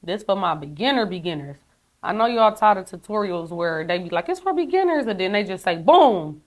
This for my beginners. I know y'all tired of tutorials where they be like, it's for beginners, and then they just say, boom.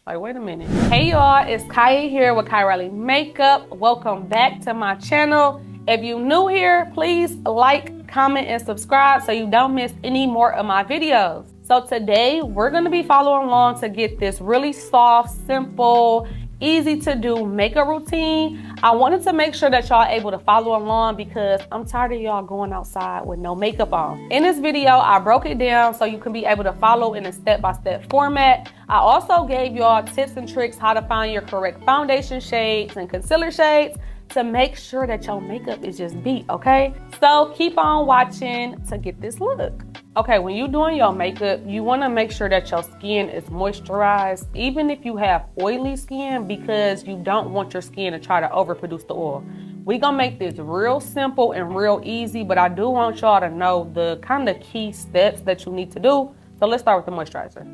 Like, wait a minute. Hey y'all, it's Kaya here with Kaya Riley Makeup. Welcome back to my channel. If you new here, please like, comment, and subscribe so you don't miss any more of my videos. So today, we're gonna be following along to get this really soft, simple, easy to do makeup routine. I wanted to make sure that y'all able to follow along because I'm tired of y'all going outside with no makeup on. In this video, I broke it down so you can be able to follow in a step-by-step format. I also gave y'all tips and tricks how to find your correct foundation shades and concealer shades to make sure that your makeup is just beat, okay? So keep on watching to get this look. Okay, when you're doing your makeup, you wanna make sure that your skin is moisturized, even if you have oily skin, because you don't want your skin to try to overproduce the oil. We gonna make this real simple and real easy, but I do want y'all to know the kind of key steps that you need to do. So let's start with the moisturizer.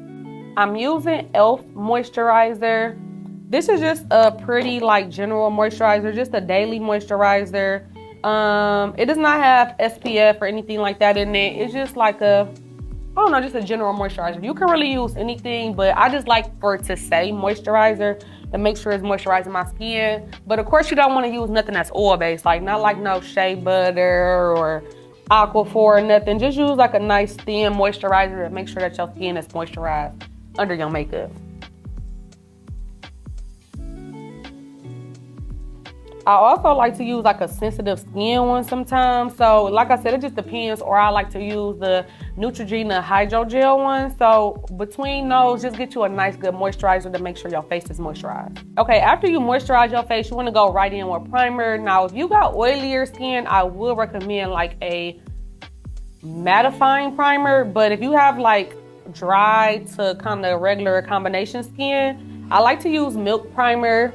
I'm using e.l.f. moisturizer. This is just a pretty like general moisturizer, just a daily moisturizer. It does not have SPF or anything like that in it. It's just like a, I don't know, just a general moisturizer. You can really use anything, but I just like for it to say moisturizer to make sure it's moisturizing my skin. But of course you don't want to use nothing that's oil-based, like not like no shea butter or Aquaphor or nothing. Just use like a nice thin moisturizer to make sure that your skin is moisturized under your makeup. I also like to use like a sensitive skin one sometimes. So like I said, it just depends. Or I like to use the Neutrogena Hydro Gel one. So between those, just get you a nice good moisturizer to make sure your face is moisturized. Okay, after you moisturize your face, you want to go right in with primer. Now, if you got oilier skin, I would recommend like a mattifying primer. But if you have like dry to kind of regular combination skin, I like to use Milk Primer.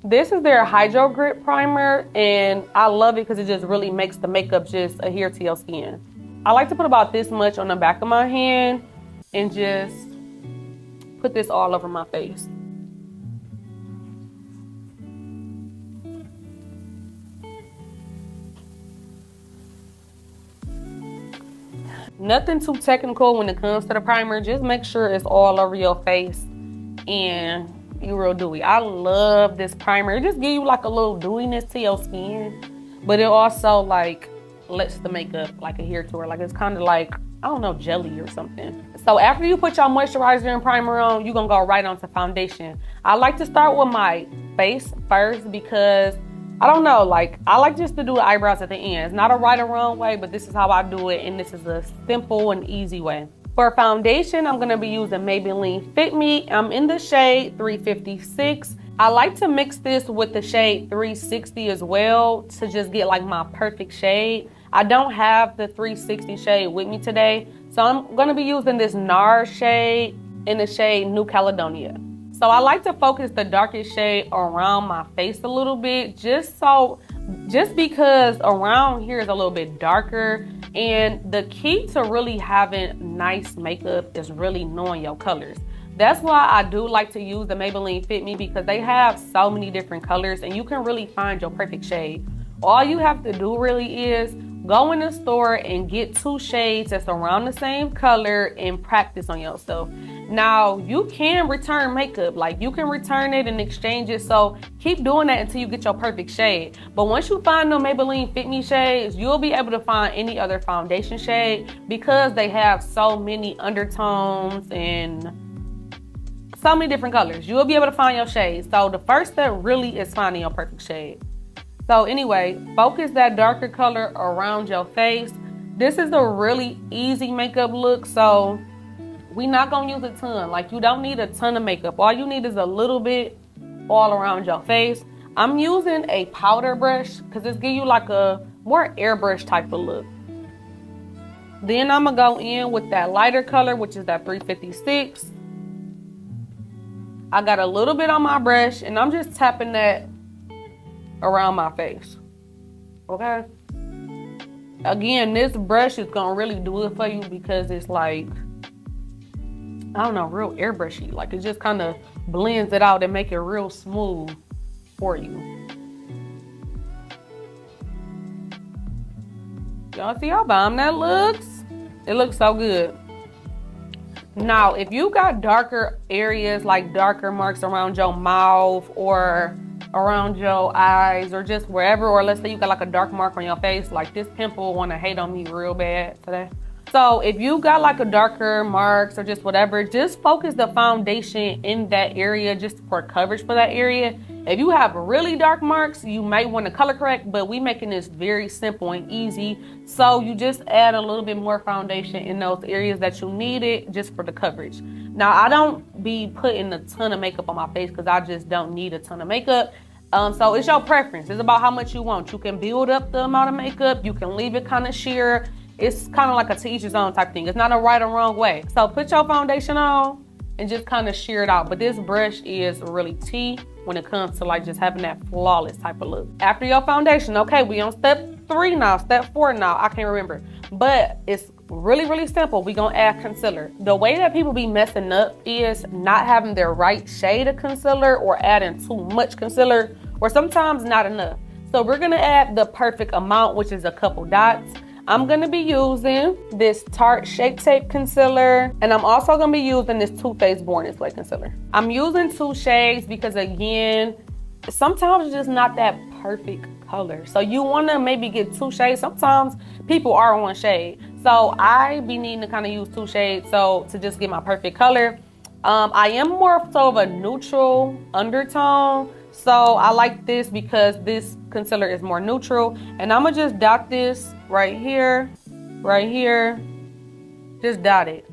This is their Hydro Grip Primer, and I love it because it just really makes the makeup just adhere to your skin. I like to put about this much on the back of my hand and just put this all over my face. Nothing too technical when it comes to the primer. Just make sure it's all over your face and you real dewy. I love this primer. It just gives you like a little dewiness to your skin, but it also like lets the makeup like adhere to her. Like it's kind of like, I don't know, jelly or something. So after you put your moisturizer and primer on, you're gonna go right on to foundation. I like to start with my face first because I don't know, like I like just to do the eyebrows at the end. It's not a right or wrong way, but this is how I do it, and this is a simple and easy way. For foundation, I'm gonna be using Maybelline Fit Me. I'm in the shade 356. I like to mix this with the shade 360 as well to just get like my perfect shade. I don't have the 360 shade with me today, so I'm gonna be using this NARS shade in the shade New Caledonia. So I like to focus the darkest shade around my face a little bit, just because around here is a little bit darker. And the key to really having nice makeup is really knowing your colors. That's why I do like to use the Maybelline Fit Me, because they have so many different colors and you can really find your perfect shade. All you have to do really is go in the store and get 2 shades that's around the same color and practice on yourself. Now, you can return makeup, like you can return it and exchange it, so keep doing that until you get your perfect shade. But once you find the Maybelline Fit Me shades, you'll be able to find any other foundation shade because they have so many undertones and so many different colors. You'll be able to find your shades. So the first step really is finding your perfect shade. So anyway, focus that darker color around your face. This is a really easy makeup look, so we're not gonna use a ton. Like you don't need a ton of makeup. All you need is a little bit all around your face. I'm using a powder brush because this gives you like a more airbrush type of look. Then I'm gonna go in with that lighter color, which is that 356. I got a little bit on my brush and I'm just tapping that around my face, okay? Again, this brush is gonna really do it for you because it's like, I don't know, real airbrushy. Like it just kind of blends it out and make it real smooth for you. Y'all see how bomb that looks? It looks so good. Now, if you got darker areas, like darker marks around your mouth or around your eyes or just wherever, or let's say you got like a dark mark on your face, like this pimple wanna hate on me real bad today. So if you got like a darker marks or just whatever, just focus the foundation in that area just for coverage for that area. If you have really dark marks, you might want to color correct, but we making this very simple and easy. So you just add a little bit more foundation in those areas that you need it just for the coverage. Now, I don't be putting a ton of makeup on my face because I just don't need a ton of makeup. So it's your preference. It's about how much you want. You can build up the amount of makeup. You can leave it kind of sheer. It's kind of like a to each his own type thing. It's not a right or wrong way. So put your foundation on and just kind of sheer it out. But this brush is really tea when it comes to like just having that flawless type of look. After your foundation, okay, we on step 3 now, step 4 now, I can't remember. But it's really, really simple. We gonna add concealer. The way that people be messing up is not having their right shade of concealer or adding too much concealer or sometimes not enough. So we're gonna add the perfect amount, which is a couple dots. I'm gonna be using this Tarte Shape Tape Concealer, and I'm also gonna be using this Too Faced Born This Way Concealer. I'm using 2 shades because again, sometimes it's just not that perfect color. So you wanna maybe get 2 shades. Sometimes people are 1 shade. So I be needing to kind of use 2 shades so to just get my perfect color. I am more so of a neutral undertone. So I like this because this concealer is more neutral. And I'm gonna just dot this right here, just dot it,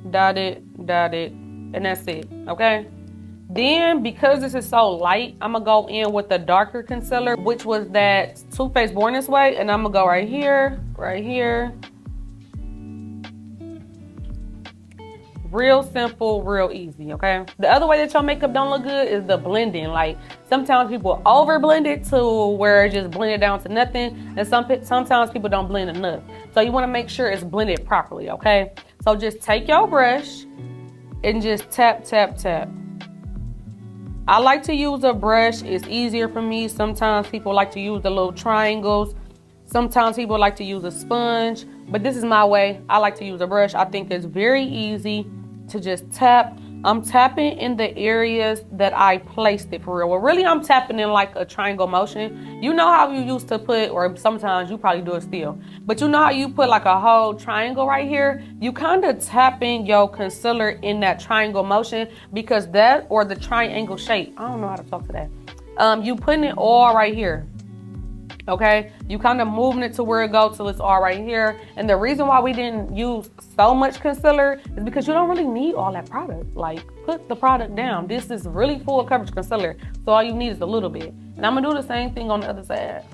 and that's it, okay? Then, because this is so light, I'm gonna go in with the darker concealer, which was that Too Faced Born This Way, and I'm gonna go right here. Real simple, real easy, okay? The other way that your makeup don't look good is the blending. Like, sometimes people over blend it to where it just blended down to nothing, and sometimes people don't blend enough. So you wanna make sure it's blended properly, okay? So just take your brush and just tap, tap, tap. I like to use a brush, it's easier for me. Sometimes people like to use the little triangles. Sometimes people like to use a sponge, but this is my way. I like to use a brush. I think it's very easy to just tap. I'm tapping in the areas that I placed it for real. Well, really, I'm tapping in like a triangle motion. You know how you used to put, or sometimes you probably do it still, but you know how you put like a whole triangle right here? You kind of tapping your concealer in that triangle motion because that, or the triangle shape, I don't know how to talk to that. You putting it all right here. Okay, you kind of moving it to where it goes till it's all right here. And the reason why we didn't use so much concealer is because you don't really need all that product. Like, put the product down. This is really full coverage concealer, so all you need is a little bit. And I'm gonna do the same thing on the other side.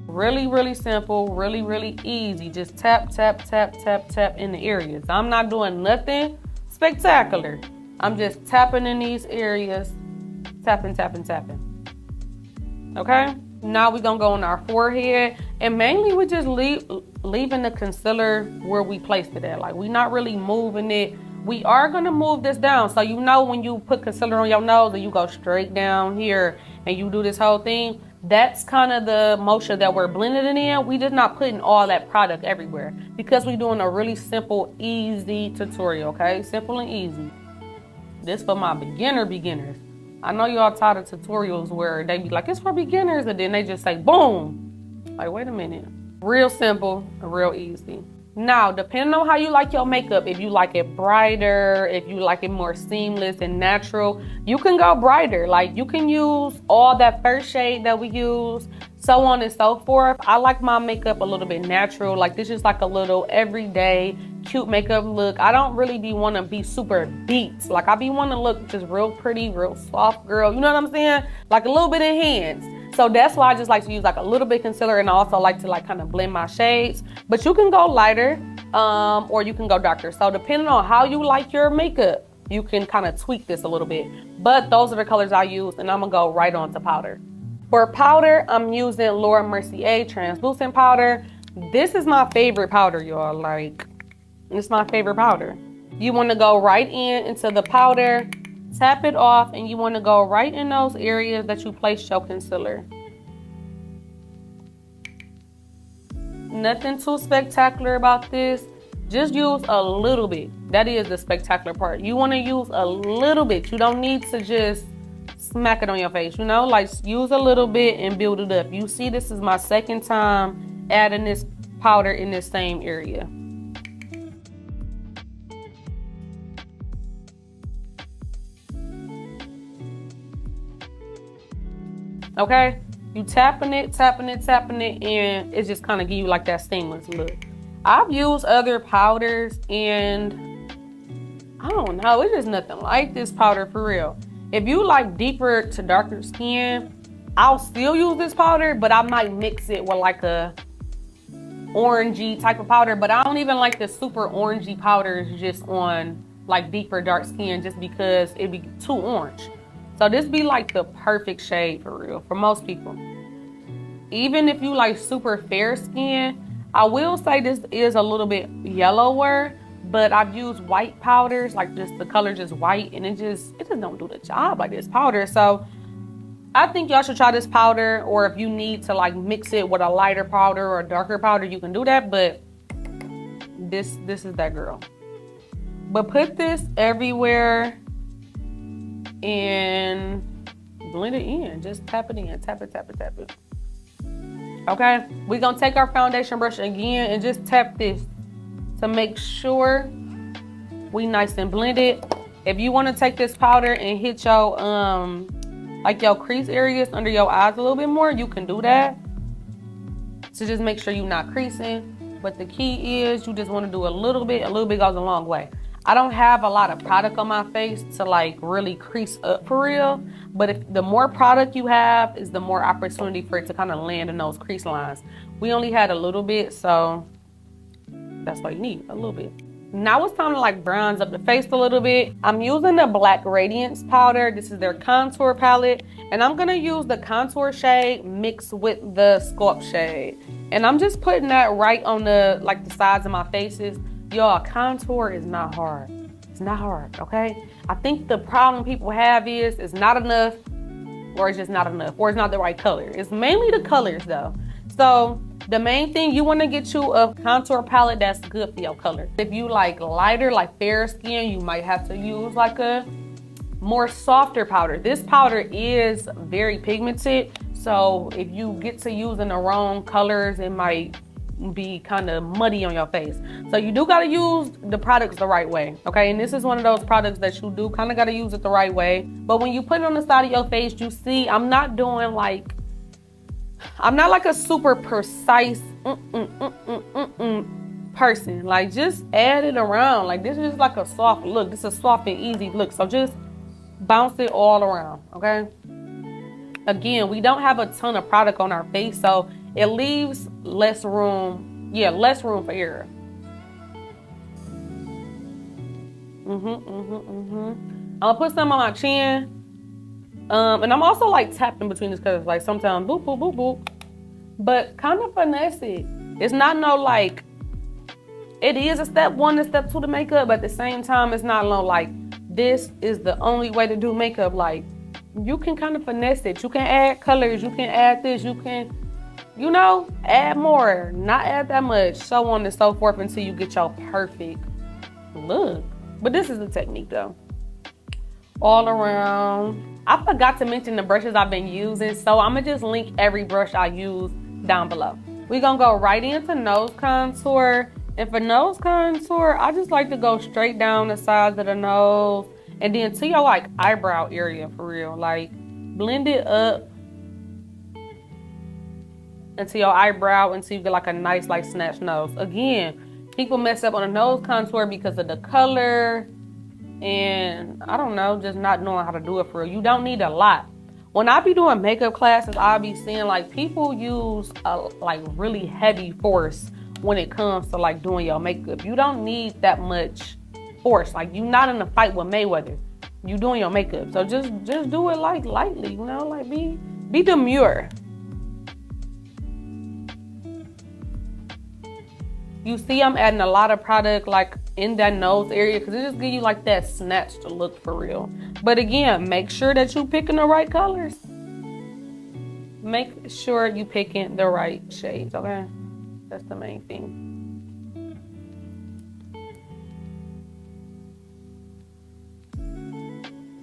Really, really simple, really, really easy. Just tap, tap, tap, tap, tap in the areas. I'm not doing nothing spectacular. I'm just tapping in these areas, tapping, tapping, tapping. Okay? Now we're gonna go on our forehead, and mainly we just leaving the concealer where we placed it at. Like, we're not really moving it. We are gonna move this down. So you know when you put concealer on your nose and you go straight down here and you do this whole thing, that's kind of the motion that we're blending it in. We just not putting all that product everywhere because we're doing a really simple, easy tutorial, okay? Simple and easy. This for my beginners. I know y'all tired of tutorials where they be like, it's for beginners, and then they just say, boom. Like, wait a minute. Real simple, real easy. Now, depending on how you like your makeup, if you like it brighter, if you like it more seamless and natural, you can go brighter. Like, you can use all that first shade that we use, so on and so forth. I like my makeup a little bit natural. Like, this is like a little everyday cute makeup look. I don't really want to be super beat. Like, I want to look just real pretty, real soft girl. You know what I'm saying? Like a little bit enhanced. So that's why I just like to use like a little bit concealer, and I also like to like kind of blend my shades. But you can go lighter or you can go darker. So depending on how you like your makeup, you can kind of tweak this a little bit. But those are the colors I use, and I'm gonna go right on to powder. For powder, I'm using Laura Mercier translucent powder. This is my favorite powder, y'all. Like, it's my favorite powder. You want to go right into the powder, Tap it off, and you want to go right in those areas that you placed your concealer. Nothing too spectacular about this. Just use a little bit. That is the spectacular part. You want to use a little bit. You don't need to just smack it on your face, you know? Like, use a little bit and build it up. You see, this is my second time adding this powder in this same area. Okay? You tapping it, and it's just kind of give you like that seamless look. I've used other powders, and I don't know, it's just nothing like this powder for real. If you like deeper to darker skin, I'll still use this powder, but I might mix it with like a orangey type of powder. But I don't even like the super orangey powders just on like deeper dark skin, just because it'd be too orange. So this be like the perfect shade for real, for most people. Even if you like super fair skin, I will say this is a little bit yellower, but I've used white powders, like just the color just white, and it just don't do the job like this powder. So I think y'all should try this powder, or if you need to like mix it with a lighter powder or a darker powder, you can do that, but this is that girl. But put this everywhere and blend it in. Just tap it in, tap it. Okay, we're gonna take our foundation brush again and just tap this to make sure we nice and blended. If you want to take this powder and hit your like your crease areas under your eyes a little bit more, you can do that. So just make sure you're not creasing. But the key is you just want to do a little bit. A little bit goes a long way. I don't have a lot of product on my face to like really crease up for real. But if the more product you have, is the more opportunity for it to kind of land in those crease lines. We only had a little bit, so that's what you need, a little bit. Now it's time to like bronze up the face a little bit. I'm using the Black Radiance powder. This is their contour palette. And I'm gonna use the contour shade mixed with the sculpt shade. And I'm just putting that right on the like the sides of my faces. Y'all, contour is not hard. It's not hard, okay? I think the problem people have is it's not enough, or it's just not enough, or it's not the right color. It's mainly the colors though. So the main thing, you want to get you a contour palette that's good for your color. If you like lighter, like fair skin, you might have to use like a more softer powder. This powder is very pigmented, so if you get to using the wrong colors, it might be kind of muddy on your face. So you do got to use the products the right way, okay? And this is one of those products that you do kind of got to use it the right way. But when you put it on the side of your face, you see I'm not like a super precise person. Like, just add it around. Like, this is just like a soft look. This is a soft and easy look. So just bounce it all around, okay? Again, we don't have a ton of product on our face, so it leaves less room. Yeah, less room for error. I'm gonna put some on my chin. And I'm also like tapping between this because like sometimes boop, boop, boop, boop. But kind of finesse it. It's not no like, it is a step one and step two to makeup, but at the same time, it's not no like, this is the only way to do makeup. Like, you can kind of finesse it. You can add colors, you can add this, you can, you know, add more, not add that much, so on and so forth until you get your perfect look. But this is the technique though. All around. I forgot to mention the brushes I've been using, so I'm gonna just link every brush I use down below. We're gonna go right into nose contour. And for nose contour, I just like to go straight down the sides of the nose and then to your like eyebrow area for real. Like, blend it up into your eyebrow until you get like a nice like snatched nose. Again, people mess up on a nose contour because of the color and I don't know, just not knowing how to do it for real. You don't need a lot. When I be doing makeup classes, I'll be seeing like people use a like really heavy force when it comes to like doing your makeup. You don't need that much force. Like, you're not in a fight with Mayweather. You doing your makeup. So just do it like lightly, you know, like be demure. You see I'm adding a lot of product like in that nose area because it just gives you like that snatched look for real. But again, make sure that you picking the right colors. Make sure you picking the right shades, okay? That's the main thing.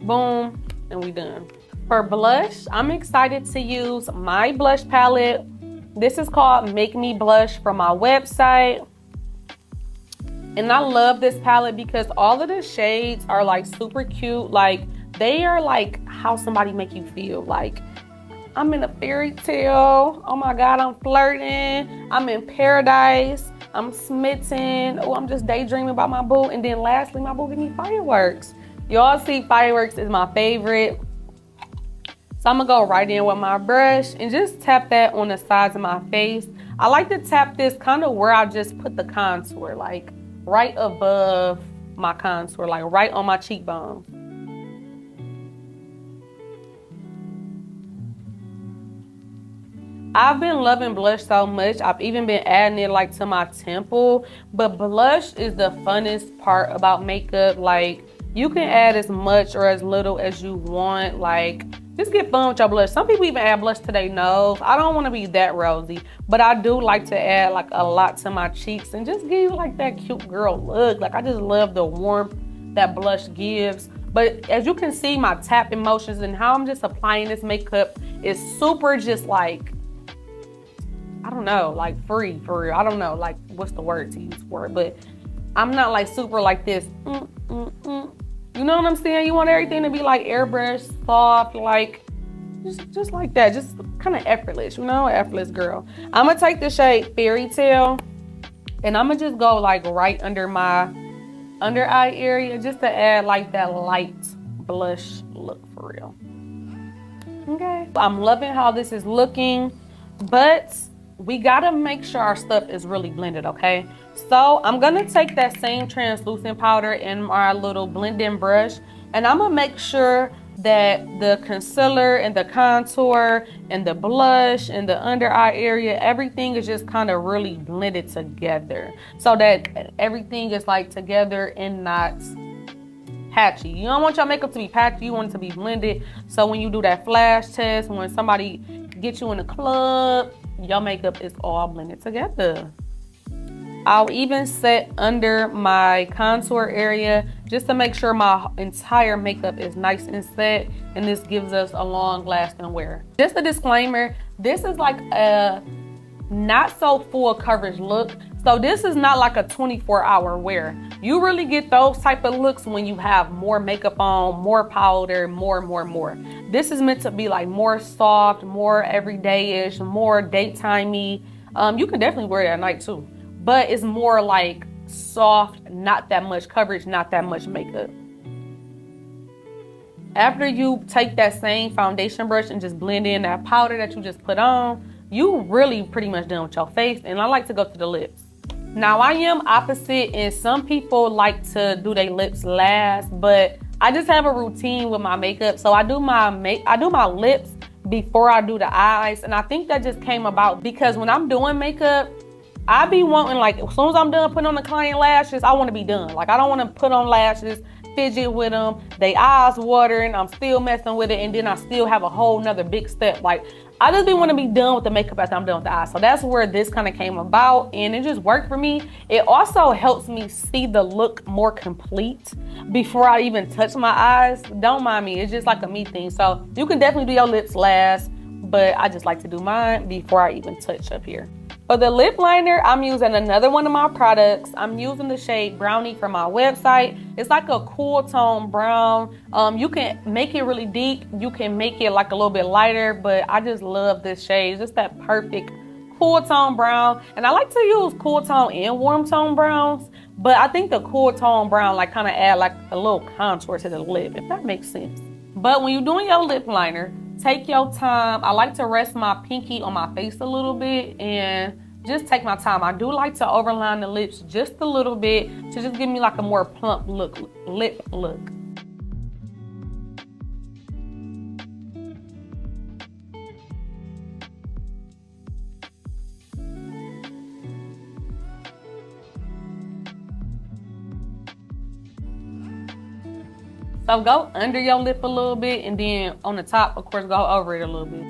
Boom, and we done. For blush, I'm excited to use my blush palette. This is called Make Me Blush from my website. And I love this palette because all of the shades are like super cute. Like they are like how somebody make you feel. Like I'm in a fairy tale. Oh my God, I'm flirting. I'm in paradise. I'm smitten. Oh, I'm just daydreaming about my boo. And then lastly, my boo give me fireworks. Y'all see fireworks is my favorite. So I'm gonna go right in with my brush and just tap that on the sides of my face. I like to tap this kind of where I just put the contour, like right above my contour, like right on my cheekbone. I've been loving blush so much. I've even been adding it like to my temple. But blush is the funnest part about makeup. Like you can add as much or as little as you want. Like just get fun with your blush. Some people even add blush to their nose. I don't want to be that rosy, but I do like to add like a lot to my cheeks and just give you like that cute girl look. Like I just love the warmth that blush gives. But as you can see, my tapping motions and how I'm just applying this makeup is super just like, I don't know, like free for real. I don't know, like what's the word to use for it, but I'm not like super like this. You know what I'm saying? You want everything to be like airbrush, soft, like just like that, just kind of effortless, you know, effortless girl. I'm gonna take the shade Fairy Tale, and I'm gonna just go like right under my under eye area, just to add like that light blush look for real. Okay, I'm loving how this is looking, but we gotta make sure our stuff is really blended, okay? So I'm gonna take that same translucent powder in my little blending brush, and I'm gonna make sure that the concealer and the contour and the blush and the under eye area, everything is just kind of really blended together so that everything is like together and not patchy. You don't want your makeup to be patchy, you want it to be blended. So when you do that flash test, when somebody gets you in the club, your makeup is all blended together. I'll even set under my contour area just to make sure my entire makeup is nice and set, and this gives us a long lasting wear. Just a disclaimer, this is like a not so full coverage look. So this is not like a 24-hour wear. You really get those type of looks when you have more makeup on, more powder, more. This is meant to be like more soft, more everyday-ish, more daytimey. You can definitely wear it at night too, but it's more like soft, not that much coverage, not that much makeup. After you take that same foundation brush and just blend in that powder that you just put on, you really pretty much done with your face. And I like to go to the lips. Now I am opposite, and some people like to do their lips last, but I just have a routine with my makeup. So I do my lips before I do the eyes. And I think that just came about because when I'm doing makeup, I be wanting, like, as soon as I'm done putting on the client lashes, I want to be done. Like, I don't want to put on lashes, fidget with them, they eyes watering, I'm still messing with it, and then I still have a whole nother big step. Like, I just want to be done with the makeup after I'm done with the eyes. So that's where this kind of came about, and it just worked for me. It also helps me see the look more complete before I even touch my eyes. Don't mind me, it's just like a me thing. So you can definitely do your lips last, but I just like to do mine before I even touch up here. For the lip liner, I'm using another one of my products. I'm using the shade Brownie from my website. It's like a cool tone brown. You can make it really deep. You can make it like a little bit lighter, but I just love this shade. It's just that perfect cool tone brown. And I like to use cool tone and warm tone browns, but I think the cool tone brown like kind of add like a little contour to the lip, if that makes sense. But when you're doing your lip liner, take your time. I like to rest my pinky on my face a little bit and just take my time. I do like to overline the lips just a little bit to just give me like a more plump lip look. So go under your lip a little bit, and then on the top, of course, go over it a little bit.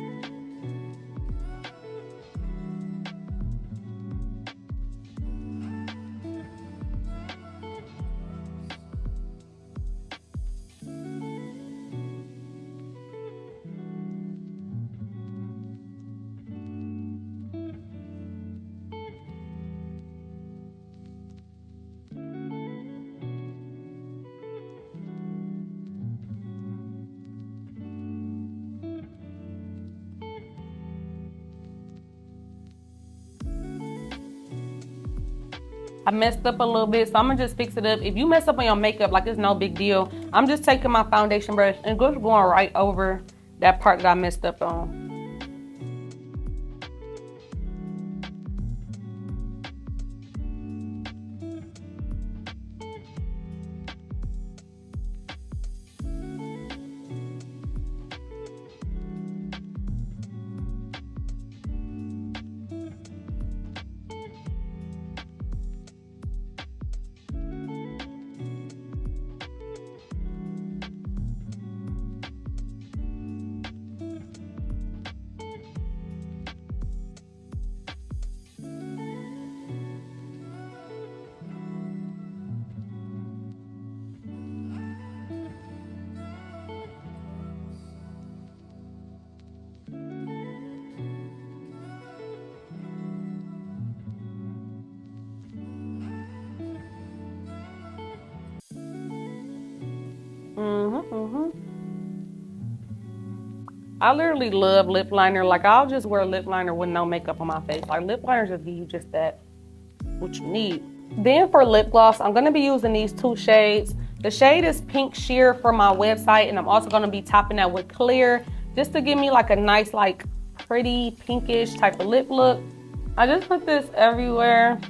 I messed up a little bit, so I'm gonna just fix it up. If you mess up on your makeup, like it's no big deal. I'm just taking my foundation brush and just going right over that part that I messed up on. I literally love lip liner. Like, I'll just wear lip liner with no makeup on my face. Like, lip liner just give you just that, what you need. Then for lip gloss, I'm gonna be using these two shades. The shade is Pink Sheer for my website, and I'm also gonna be topping that with clear, just to give me like a nice, like pretty pinkish type of lip look. I just put this everywhere.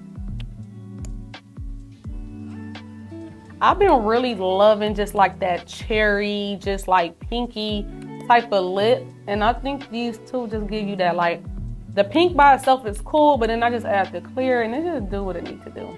I've been really loving just like that cherry, just like pinky type of lip, and I think these two just give you that, like, the pink by itself is cool, but then I just add the clear and it just do what it needs to do.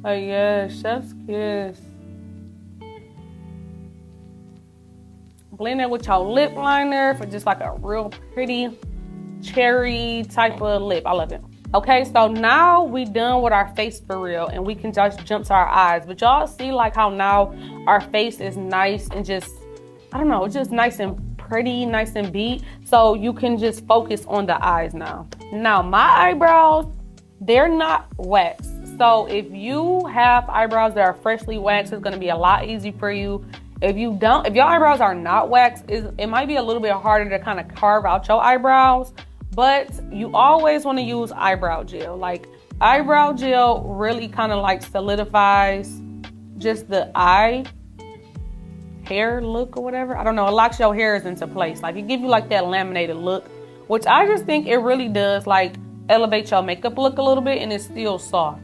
Oh yeah, chef's kiss. Blend it with your lip liner for just like a real pretty cherry type of lip. I love it. Okay, so now we done with our face for real, and we can just jump to our eyes. But y'all see like how now our face is nice and just, I don't know, it's just nice and pretty, nice and beat. So you can just focus on the eyes now. Now my eyebrows, they're not waxed. So if you have eyebrows that are freshly waxed, it's gonna be a lot easier for you. If your eyebrows are not waxed, it might be a little bit harder to kind of carve out your eyebrows, but you always want to use eyebrow gel. Like, eyebrow gel really kind of like solidifies just the hair look or whatever. I don't know, it locks your hairs into place. Like, it gives you like that laminated look, which I just think it really does like elevate your makeup look a little bit, and it's still soft.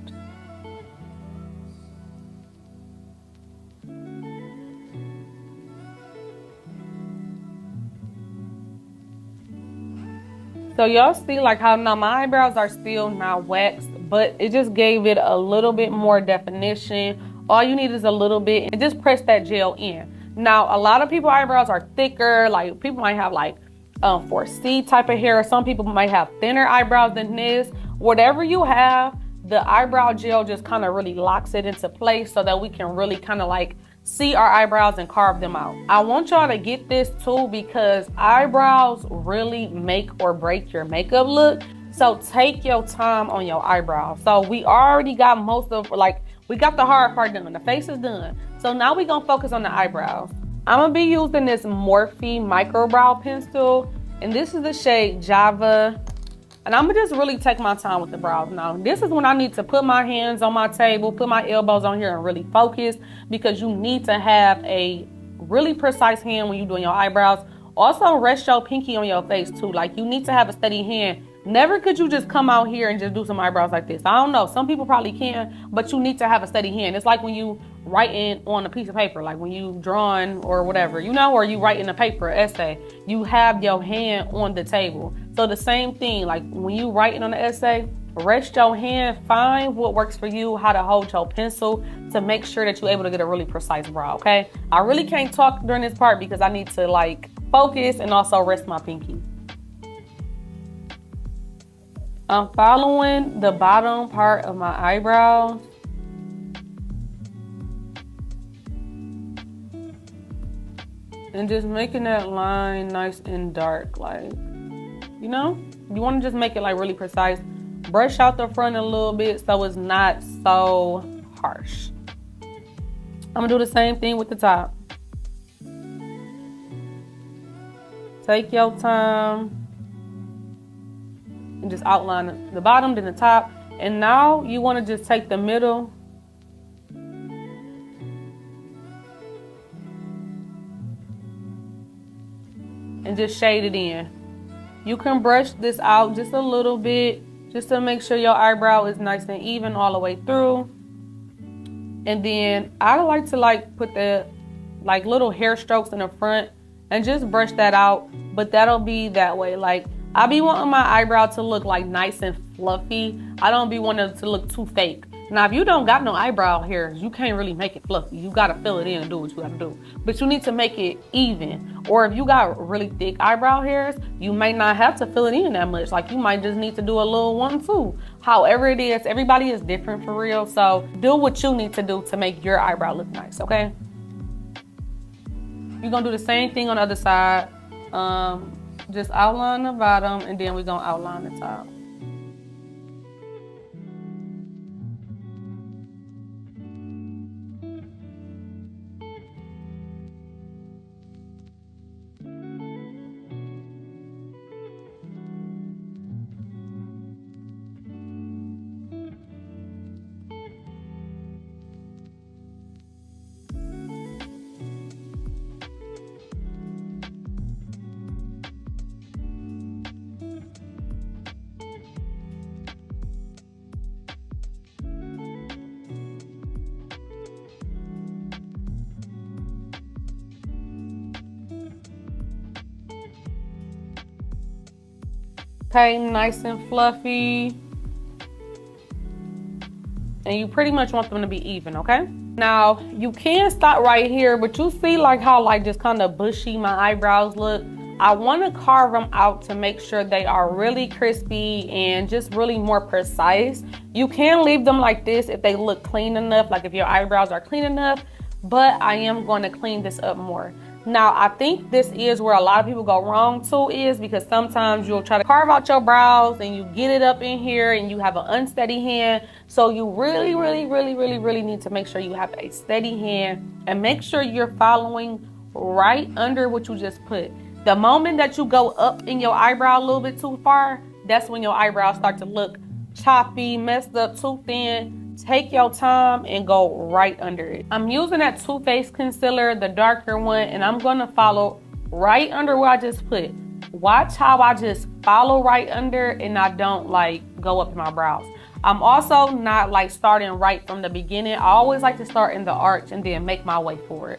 So y'all see like how now my eyebrows are still not waxed, but it just gave it a little bit more definition. All you need is a little bit, and just press that gel in. Now, a lot of people's eyebrows are thicker. Like, people might have like 4C type of hair, or some people might have thinner eyebrows than this. Whatever you have, the eyebrow gel just kind of really locks it into place so that we can really kind of like see our eyebrows and carve them out. I want y'all to get this too, because eyebrows really make or break your makeup look. So take your time on your eyebrows. So we already got most of, like, we got the hard part done. The face is done. So now we gonna focus on the eyebrows. I'm gonna be using this Morphe micro brow pencil, and this is the shade Java. And I'm gonna just really take my time with the brows now. This is when I need to put my hands on my table, put my elbows on here and really focus, because you need to have a really precise hand when you're doing your eyebrows. Also, rest your pinky on your face too. Like, you need to have a steady hand Never could you just come out here and just do some eyebrows like this. I don't know. Some people probably can, but you need to have a steady hand. It's like when you writing on a piece of paper, like when you drawing or whatever, you know, or you writing a paper, essay, you have your hand on the table. So the same thing, like when you writing on the essay, rest your hand, find what works for you, how to hold your pencil to make sure that you're able to get a really precise brow, okay? I really can't talk during this part because I need to like focus and also rest my pinky. I'm following the bottom part of my eyebrows. And just making that line nice and dark, like, you know? You want to just make it like really precise. Brush out the front a little bit so it's not so harsh. I'm gonna do the same thing with the top. Take your time and just outline the bottom, then the top. And now you want to just take the middle and just shade it in. You can brush this out just a little bit just to make sure your eyebrow is nice and even all the way through. And then I like to like put the like little hair strokes in the front and just brush that out, but that'll be that way. Like I be wanting my eyebrow to look like nice and fluffy. I don't be wanting it to look too fake. Now, if you don't got no eyebrow hairs, you can't really make it fluffy. You gotta fill it in and do what you gotta do. But you need to make it even. Or if you got really thick eyebrow hairs, you may not have to fill it in that much. Like you might just need to do a little 1-2. However it is, everybody is different for real. So do what you need to do to make your eyebrow look nice, okay? You're gonna do the same thing on the other side. Just outline the bottom and then we're gonna outline the top. Okay, nice and fluffy. And you pretty much want them to be even, okay? Now, you can stop right here, but you see like how like just kind of bushy my eyebrows look? I want to carve them out to make sure they are really crispy and just really more precise. You can leave them like this if they look clean enough, like if your eyebrows are clean enough, but I am going to clean this up more. Now, I think this is where a lot of people go wrong too, is because sometimes you'll try to carve out your brows and you get it up in here and you have an unsteady hand. So you really need to make sure you have a steady hand and make sure you're following right under what you just put. The moment that you go up in your eyebrow a little bit too far, that's when your eyebrows start to look choppy, messed up, too thin. Take your time and go right under it. I'm using that Too Faced concealer, the darker one, and I'm gonna follow right under where I just put. Watch how I just follow right under and I don't like go up in my brows. I'm also not like starting right from the beginning. I always like to start in the arch and then make my way forward.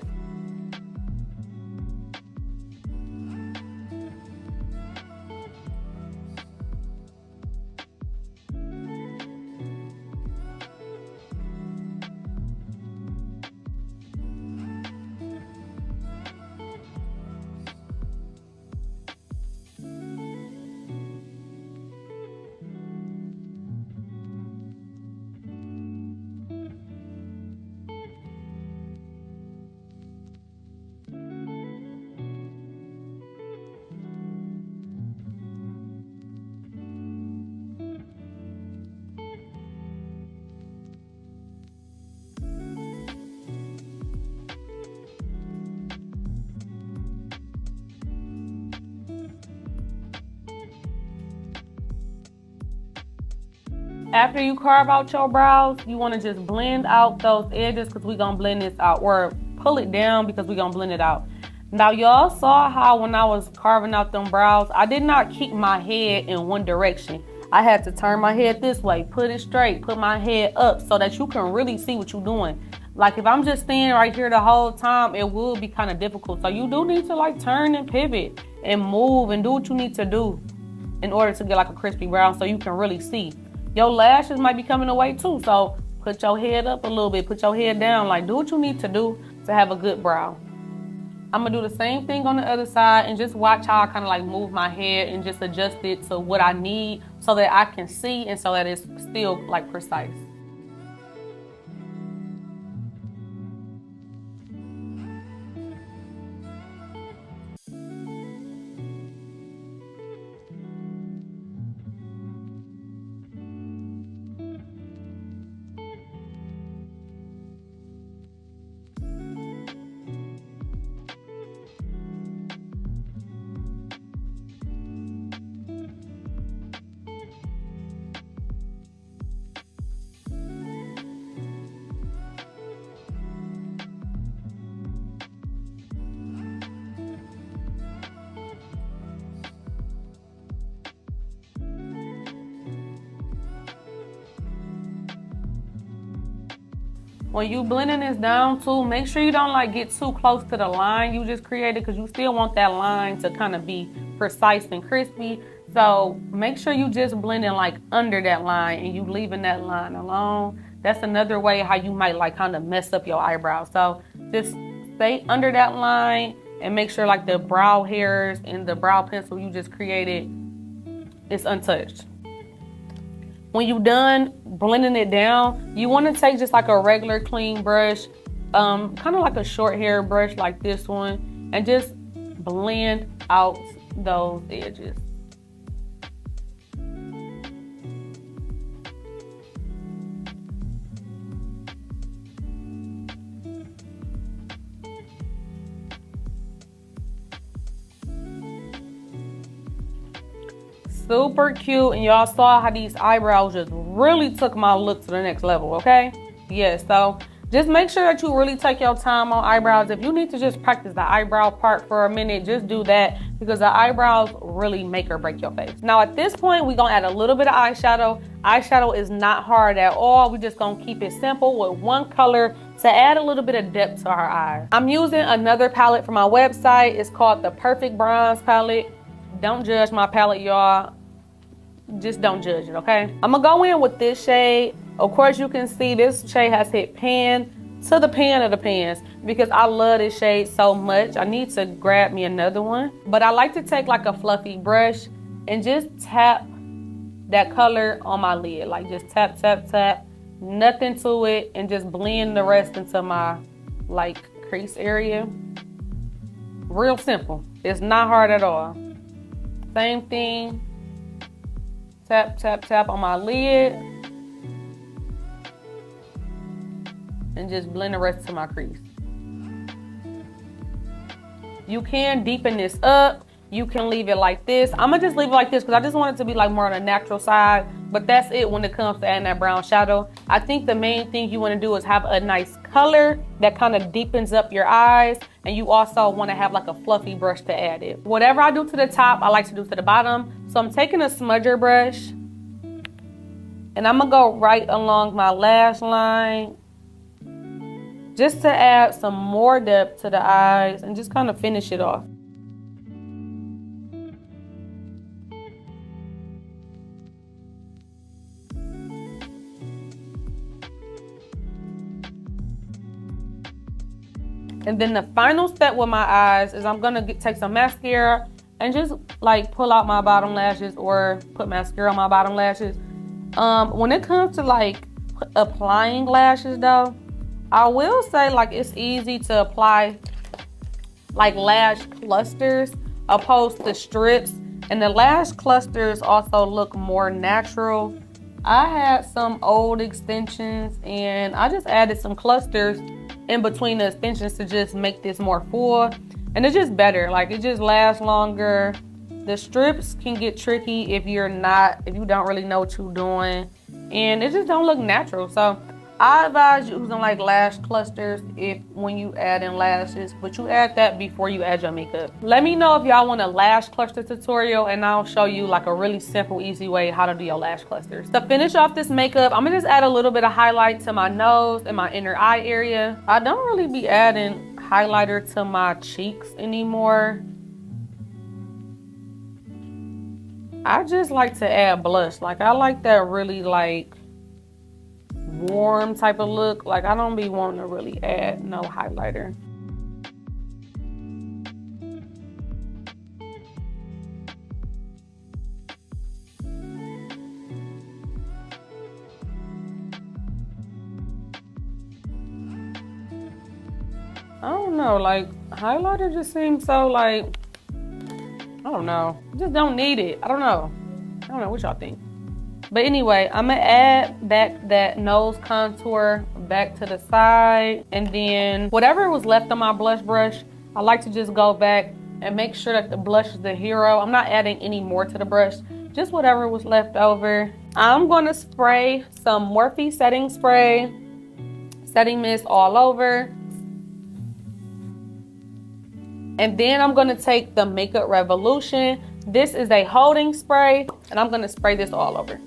After you carve out your brows, you want to just blend out those edges because we're going to blend this out, or pull it down because we're going to blend it out. Now y'all saw how when I was carving out them brows, I did not keep my head in one direction. I had to turn my head this way, put it straight, put my head up so that you can really see what you're doing. Like if I'm just standing right here the whole time, it will be kind of difficult. So you do need to like turn and pivot and move and do what you need to do in order to get like a crispy brow so you can really see. Your lashes might be coming away too. So put your head up a little bit, put your head down, like do what you need to do to have a good brow. I'm gonna do the same thing on the other side and just watch how I kind of like move my head and just adjust it to what I need so that I can see and so that it's still like precise. When you blending this down too, make sure you don't like get too close to the line you just created because you still want that line to kind of be precise and crispy. So make sure you just blending like under that line and you leaving that line alone. That's another way how you might like kind of mess up your eyebrow. So just stay under that line and make sure like the brow hairs and the brow pencil you just created is untouched. When you're done blending it down, you want to take just like a regular clean brush, kind of like a short hair brush like this one, and just blend out those edges. Super cute, and y'all saw how these eyebrows just really took my look to the next level, okay? Yes, so just make sure that you really take your time on eyebrows. If you need to just practice the eyebrow part for a minute, just do that because the eyebrows really make or break your face. Now at this point, we're gonna add a little bit of eyeshadow. Eyeshadow is not hard at all. We're just gonna keep it simple with one color to add a little bit of depth to our eyes. I'm using another palette from my website. It's called the Perfect Bronze palette. Don't judge my palette, y'all. Just don't judge it, okay? I'm gonna go in with this shade. Of course, you can see this shade has hit pan to the pan of the pans because I love this shade so much. I need to grab me another one. But I like to take like a fluffy brush and just tap that color on my lid. Like just tap, tap, tap. Nothing to it and just blend the rest into my like crease area. Real simple. It's not hard at all. Same thing. Tap, tap, tap on my lid. And just blend the rest to my crease. You can deepen this up. You can leave it like this. I'm gonna just leave it like this because I just want it to be like more on the natural side. But that's it when it comes to adding that brown shadow. I think the main thing you want to do is have a nice color that kind of deepens up your eyes. And you also want to have like a fluffy brush to add it. Whatever I do to the top, I like to do to the bottom. So I'm taking a smudger brush. And I'm gonna go right along my lash line. Just to add some more depth to the eyes and just kind of finish it off. And then the final step with my eyes is I'm gonna take some mascara and just like pull out my bottom lashes or put mascara on my bottom lashes. When it comes to like applying lashes though, I will say like it's easy to apply like lash clusters opposed to strips. And the lash clusters also look more natural. I had some old extensions and I just added some clusters in between the extensions to just make this more full, and it's just better. Like it just lasts longer. The strips can get tricky if you don't really know what you're doing, and it just don't look natural. So I advise using like lash clusters if when you add in lashes, but you add that before you add your makeup. Let me know if y'all want a lash cluster tutorial, and I'll show you like a really simple, easy way how to do your lash clusters. To finish off this makeup, I'm gonna just add a little bit of highlight to my nose and my inner eye area. I don't really be adding highlighter to my cheeks anymore. I just like to add blush. Like I like that really like warm type of look. Like I don't be wanting to really add no highlighter. I don't know, like highlighter just seems so like, I don't know, just don't need it. I don't know what y'all think. But anyway, I'm gonna add back that nose contour back to the side, and then whatever was left on my blush brush, I like to just go back and make sure that the blush is the hero. I'm not adding any more to the brush, just whatever was left over. I'm gonna spray some Morphe setting spray, setting mist all over. And then I'm gonna take the Makeup Revolution. This is a holding spray, and I'm gonna spray this all over.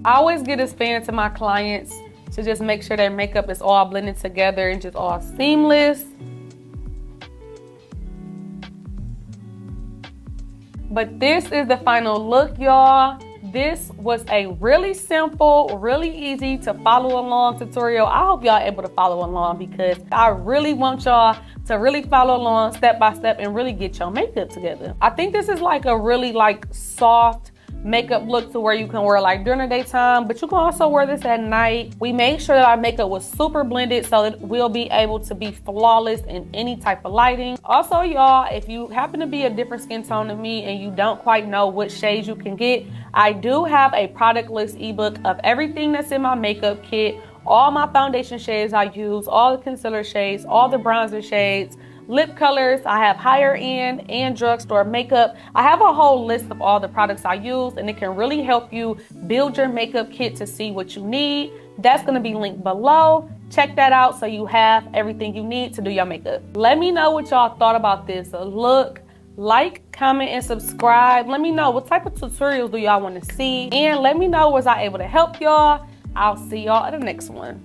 I always get this fan to my clients to just make sure their makeup is all blended together and just all seamless. But this is the final look, y'all. This was a really simple, really easy to follow along tutorial. I hope y'all able to follow along because I really want y'all to really follow along step by step and really get your makeup together. I think this is like a really like soft makeup look to where you can wear like during the daytime, but you can also wear this at night. We made sure that our makeup was super blended so that we'll be able to be flawless in any type of lighting. Also, y'all, if you happen to be a different skin tone than me and you don't quite know what shades you can get, I do have a product list ebook of everything that's in my makeup kit, all my foundation shades I use, all the concealer shades, all the bronzer shades, lip colors. I have higher end and drugstore makeup. I have a whole list of all the products I use, and it can really help you build your makeup kit to see what you need. That's going to be linked below. Check that out so you have everything you need to do your makeup. Let me know what y'all thought about this look. Like, comment, and subscribe. Let me know what type of tutorials do y'all want to see, and let me know was I able to help y'all. I'll see y'all at the next one.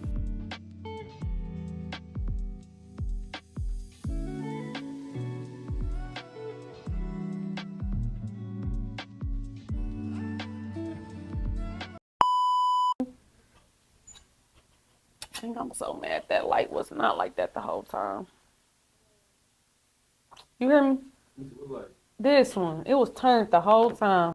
I think I'm so mad that light was not like that the whole time. You hear me? This one, it was turned the whole time.